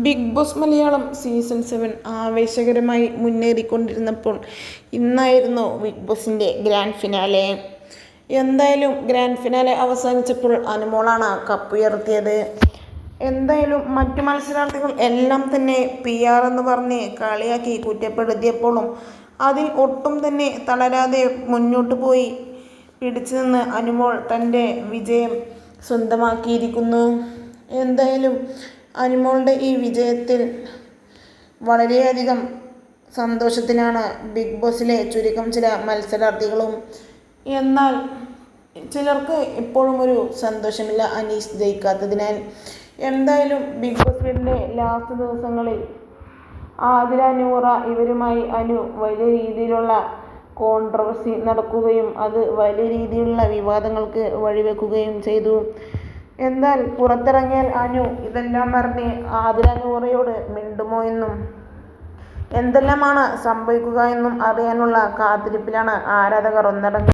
Big Boss Malayalam season 7 ആവേശകരമായി മുന്നേറിക്കൊണ്ടിരുന്നപ്പോൾ ഇന്നായിരുന്നു ബിഗ് ബോസിൻ്റെ ഗ്രാൻഡ് ഫിനാലെ. എന്തായാലും ഗ്രാൻഡ് ഫിനാലെ അവസാനിച്ചപ്പോൾ അനുമോളാണ് കപ്പുയർത്തിയത്. എന്തായാലും മറ്റു മത്സരാർത്ഥികൾ എല്ലാം തന്നെ PR എന്ന് പറഞ്ഞ് കളിയാക്കി കുറ്റപ്പെടുത്തിയപ്പോഴും അതിൽ ഒട്ടും തന്നെ തളരാതെ മുന്നോട്ട് പോയി പിടിച്ചു നിന്ന് അനുമോൾ തൻ്റെ വിജയം സ്വന്തമാക്കിയിരിക്കുന്നു. എന്തായാലും അനുമോളുടെ ഈ വിജയത്തിൽ വളരെയധികം സന്തോഷത്തിനാണ് ബിഗ് ബോസിലെ ചുരുക്കം ചില മത്സരാർത്ഥികളും. എന്നാൽ ചിലർക്ക് ഇപ്പോഴും ഒരു സന്തോഷമില്ല അനീഷ് ജയിക്കാത്തതിനാൽ. എന്തായാലും ബിഗ് ബോസ് വീടിൻ്റെ ലാസ്റ്റ് ദിവസങ്ങളിൽ ആതിര, നൂറ ഇവരുമായി വലിയ രീതിയിലുള്ള കോൺട്രവേഴ്സി നടക്കുകയും അത് വലിയ രീതിയിലുള്ള വിവാദങ്ങൾക്ക് വഴിവെക്കുകയും ചെയ്തു. എന്നാൽ പുറത്തിറങ്ങിയാൽ ഇതെല്ലാം പറഞ്ഞ് ആതിര നൂറയോട് മിണ്ടുമോ എന്നും എന്തെല്ലാമാണ് സംഭവിക്കുക എന്നും അറിയാനുള്ള കാത്തിരിപ്പിലാണ് ആരാധകർ ഒന്നടങ്കം.